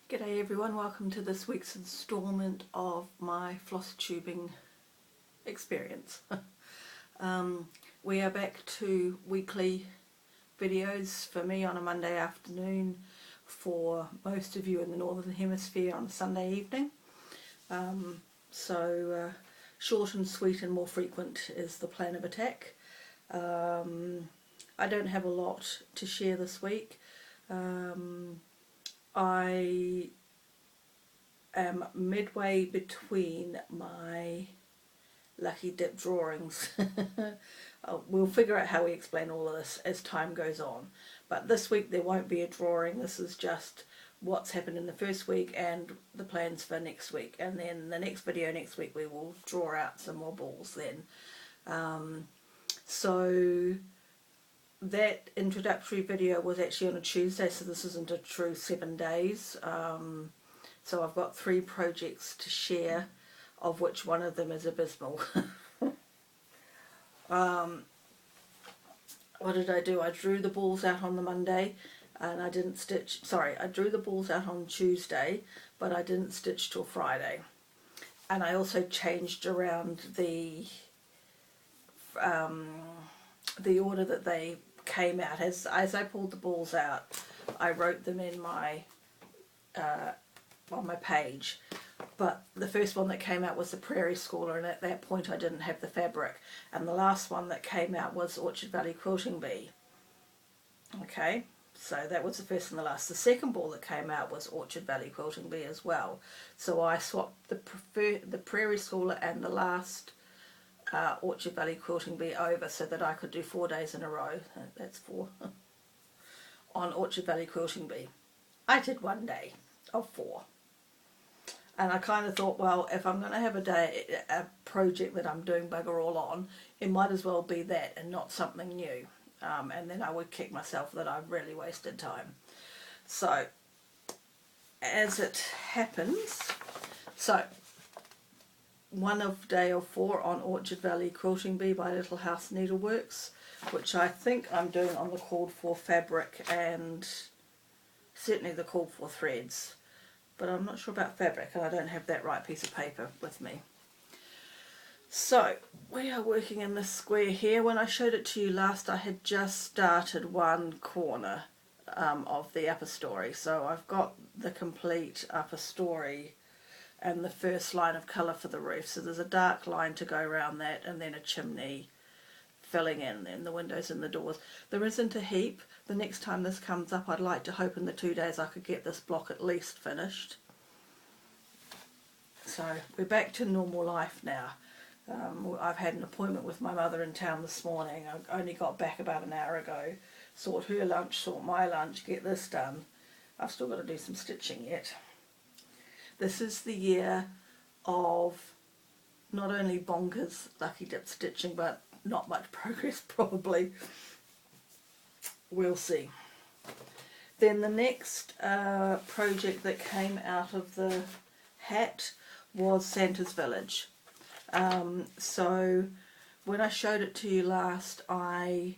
G'day everyone, welcome to this week's instalment of my floss tubing experience. We are back to weekly videos for me on a Monday afternoon, for most of you in the Northern Hemisphere on a Sunday evening. Short and sweet and more frequent is the plan of attack. I don't have a lot to share this week. I am midway between my lucky dip drawings. We'll figure out how we explain all of this as time goes on. But this week there won't be a drawing. This is just what's happened in the first week and the plans for next week. And then the next video next week we will draw out some more balls then. So that introductory video was actually on a Tuesday, so this isn't a true 7 days. So I've got 3 projects to share, of which one of them is abysmal. What did I do? I drew the balls out on the Monday and I didn't stitch. Sorry, I drew the balls out on Tuesday, but I didn't stitch till Friday. And I also changed around the order that they came out. As I pulled the balls out, I wrote them in my on my page, but the first one that came out was the Prairie Schooler, and at that point I didn't have the fabric, and the last one that came out was Orchard Valley Quilting Bee. Okay, so that was the first and the last. The second ball that came out was Orchard Valley Quilting Bee as well, so I swapped the Prairie Schooler and the last Orchard Valley Quilting Bee over so that I could do 4 days in a row. That's 4 on Orchard Valley Quilting Bee. I did 1 day of 4, and I kind of thought, well, if I'm going to have a project that I'm doing bugger all on, it might as well be that and not something new, and then I would kick myself that I've really wasted time. So as it happens, so one of day of 4 on Orchard Valley Quilting Bee by Little House Needleworks, which I think I'm doing on the called for fabric and certainly the called for threads, but I'm not sure about fabric and I don't have that right piece of paper with me. So we are working in this square here. When I showed it to you last, I had just started one corner of the upper story, so I've got the complete upper story and the first line of colour for the roof. So there's a dark line to go around that, and then a chimney filling in, and the windows and the doors. There isn't a heap. The next time this comes up, I'd like to hope in the 2 days I could get this block at least finished. So we're back to normal life now. I've had an appointment with my mother in town this morning. I only got back about an hour ago. Sort her lunch, sort my lunch, get this done. I've still got to do some stitching yet. This is the year of not only bonkers lucky dip stitching, but not much progress probably. We'll see. Then the next project that came out of the hat was Santa's Village. So when I showed it to you last, I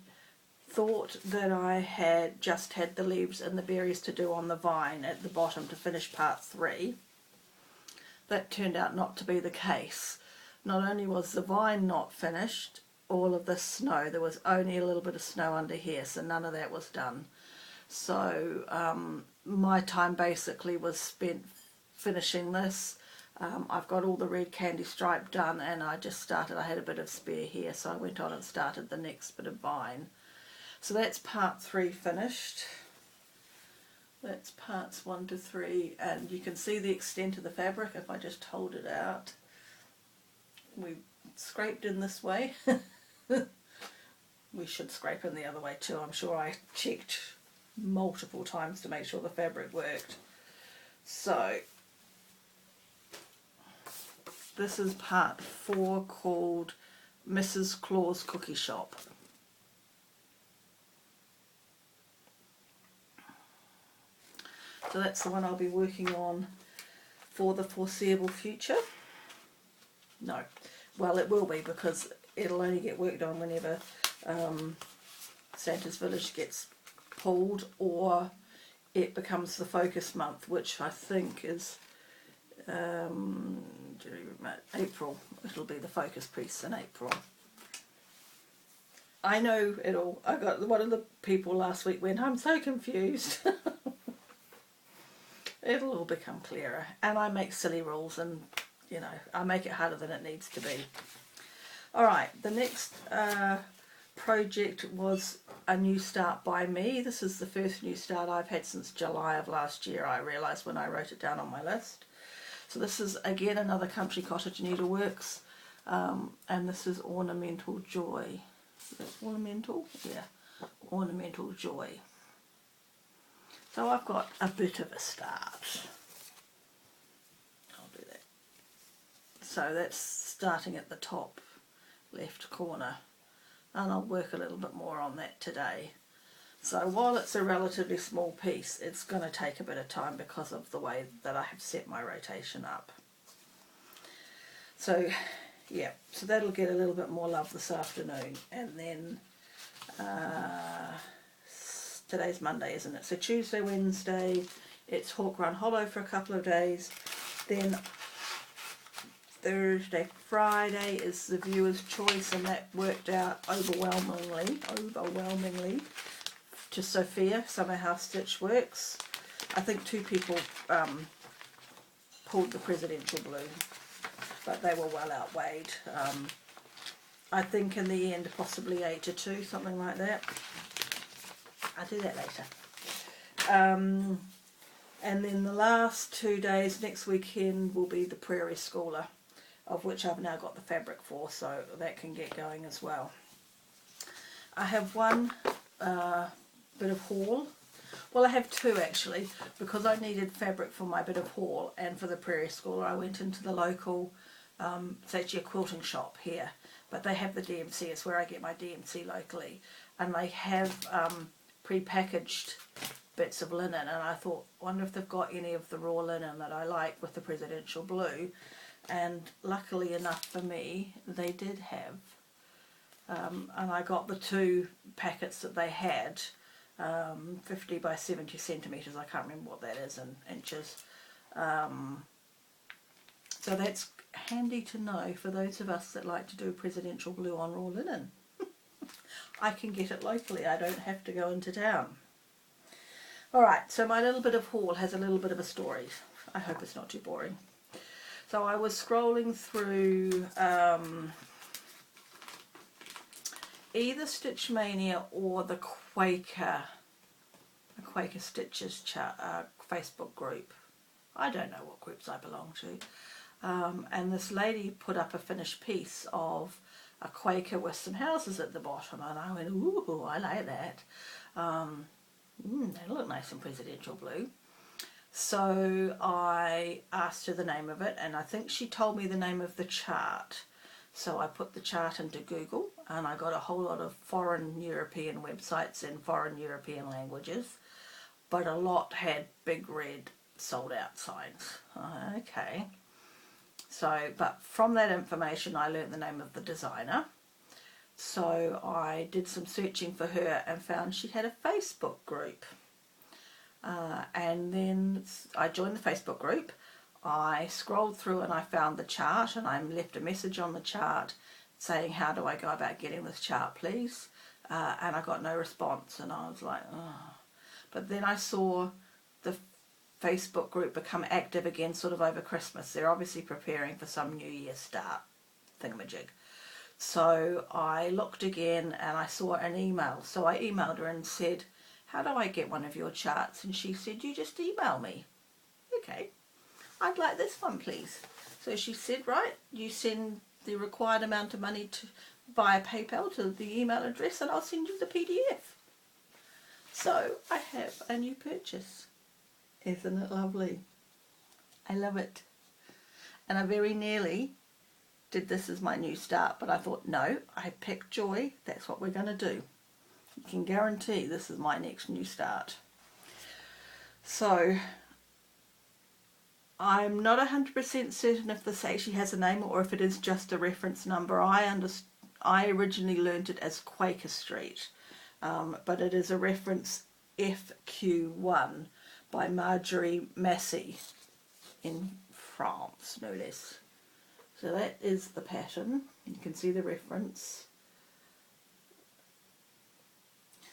thought that I had just had the leaves and the berries to do on the vine at the bottom to finish part 3. That turned out not to be the case. Not only was the vine not finished, all of the snow, there was only a little bit of snow under here, so none of that was done. So my time basically was spent finishing this. I've got all the red candy stripe done, and I had a bit of spare here, so I went on and started the next bit of vine. So that's part 3 finished. That's parts 1 to 3, and you can see the extent of the fabric if I just hold it out. We scraped in this way. We should scrape in the other way too. I'm sure I checked multiple times to make sure the fabric worked. So this is part 4, called Mrs. Claus Cookie Shop. So that's the one I'll be working on for the foreseeable future. No, well, it will be, because it'll only get worked on whenever Santa's Village gets pulled, or it becomes the focus month, which I think is April. It'll be the focus piece in April. I know it'll. I got one of the people last week went, I'm so confused. It'll all become clearer, and I make silly rules, and you know, I make it harder than it needs to be. Alright, the next project was a new start by me. This is the first new start I've had since July of last year, I realised when I wrote it down on my list. So this is again another Country Cottage Needleworks, and this is Ornamental Joy. Is that ornamental? Yeah, Ornamental Joy. So I've got a bit of a start. I'll do that. So that's starting at the top left corner, and I'll work a little bit more on that today. So while it's a relatively small piece, it's going to take a bit of time because of the way that I have set my rotation up. So yeah, so that'll get a little bit more love this afternoon, and then today's Monday, isn't it? So Tuesday, Wednesday, it's Hawk Run Hollow for a couple of days. Then Thursday, Friday is the viewer's choice, and that worked out overwhelmingly to Sophia, Summer House Stitch Works. I think 2 people pulled the Presidential Blue, but they were well outweighed. I think in the end possibly 8-2, something like that. I'll do that later. And then the last 2 days, next weekend, will be the Prairie Schooler, of which I've now got the fabric for, so that can get going as well. I have one bit of haul. Well, I have 2 actually, because I needed fabric for my bit of haul and for the Prairie Schooler. I went into the local, it's actually a quilting shop here, but they have the DMC, it's where I get my DMC locally, and they have pre-packaged bits of linen, and I thought, wonder if they've got any of the raw linen that I like with the Presidential Blue, and luckily enough for me they did have, and I got the 2 packets that they had, 50 by 70 centimetres, I can't remember what that is in inches, so that's handy to know for those of us that like to do Presidential Blue on raw linen. I can get it locally, I don't have to go into town. Alright, so my little bit of haul has a little bit of a story. I hope it's not too boring. So I was scrolling through either Stitch Mania or the Quaker Stitches Facebook group. I don't know what groups I belong to. And this lady put up a finished piece of a Quaker with some houses at the bottom, and I went, ooh, I like that. They look nice in Presidential Blue. So I asked her the name of it, and I think she told me the name of the chart. So I put the chart into Google, and I got a whole lot of foreign European websites in foreign European languages, but a lot had big red sold out signs. Okay. So, but from that information I learnt the name of the designer. So I did some searching for her and found she had a Facebook group. And then I joined the Facebook group. I scrolled through and I found the chart, and I left a message on the chart saying, how do I go about getting this chart, please? And I got no response, and I was like, oh. But then I saw the Facebook group become active again sort of over Christmas. They're obviously preparing for some New Year start thingamajig. So I looked again and I saw an email. So I emailed her and said, how do I get one of your charts? And she said, you just email me. Okay, I'd like this one, please. So she said, right, you send the required amount of money via PayPal to the email address, and I'll send you the PDF. So I have a new purchase. Isn't it lovely? I love it. And I very nearly did this as my new start, but I thought, no, I picked Joy, that's what we're going to do. You can guarantee this is my next new start. So I'm not 100% certain if this actually has a name or if it is just a reference number. I originally learnt it as Quaker Street, but it is a reference FQ1, by Marjorie Massey in France, no less. So that is the pattern. You can see the reference.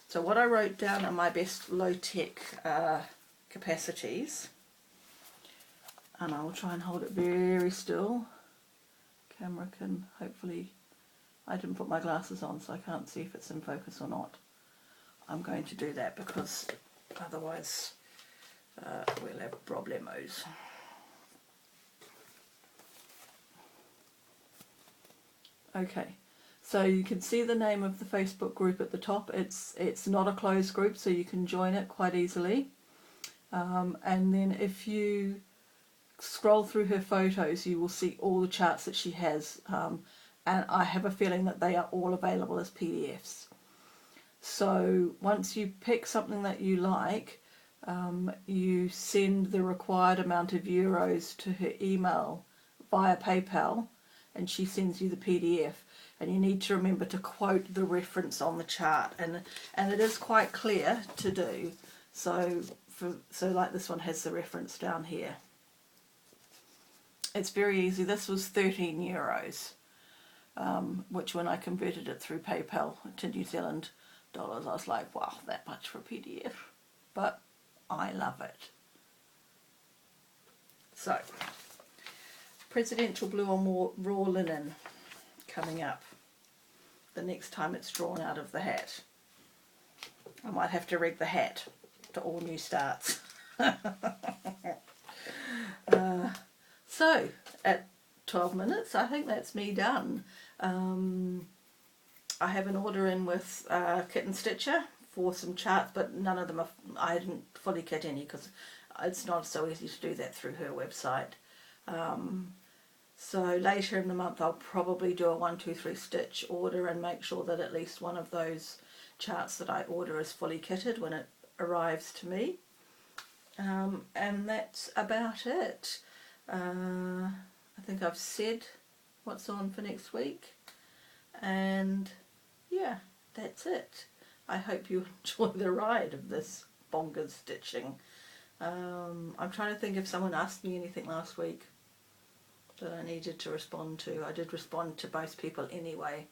So what I wrote down are my best low-tech capacities, and I will try and hold it very still. Camera can hopefully, I didn't put my glasses on so I can't see if it's in focus or not. I'm going to do that because otherwise we'll have problemos. Okay, so you can see the name of the Facebook group at the top. It's not a closed group, so you can join it quite easily. And then if you scroll through her photos, you will see all the charts that she has. And I have a feeling that they are all available as PDFs. So once you pick something that you like, you send the required amount of euros to her email via PayPal, and she sends you the PDF. And you need to remember to quote the reference on the chart, and it is quite clear to do. So like this one has the reference down here. It's very easy. This was 13 euros, which when I converted it through PayPal to New Zealand dollars, I was like, wow, that much for a PDF. But I love it. So, Presidential Blue on Raw Linen coming up the next time it's drawn out of the hat. I might have to rig the hat to all new starts. So, at 12 minutes, I think that's me done. I have an order in with Kit & Stitcher for some charts, but none of them are, I didn't fully kit any because it's not so easy to do that through her website. So later in the month I'll probably do a 1, 2, 3 stitch order and make sure that at least one of those charts that I order is fully kitted when it arrives to me. And that's about it. I think I've said what's on for next week, and yeah, that's it. I hope you enjoy the ride of this bonkers stitching. I'm trying to think if someone asked me anything last week that I needed to respond to. I did respond to most people anyway.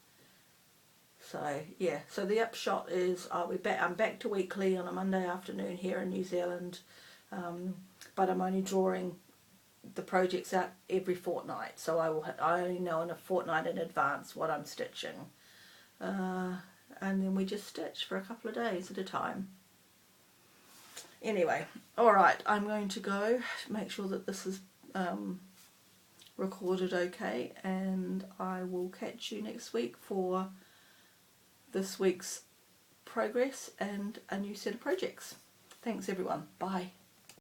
So yeah, so the upshot is I'm back to weekly on a Monday afternoon here in New Zealand, but I'm only drawing the projects out every fortnight, so I only know in a fortnight in advance what I'm stitching, and then we just stitch for a couple of days at a time. Anyway, alright, I'm going to go make sure that this is recorded okay, and I will catch you next week for this week's progress and a new set of projects. Thanks everyone, bye.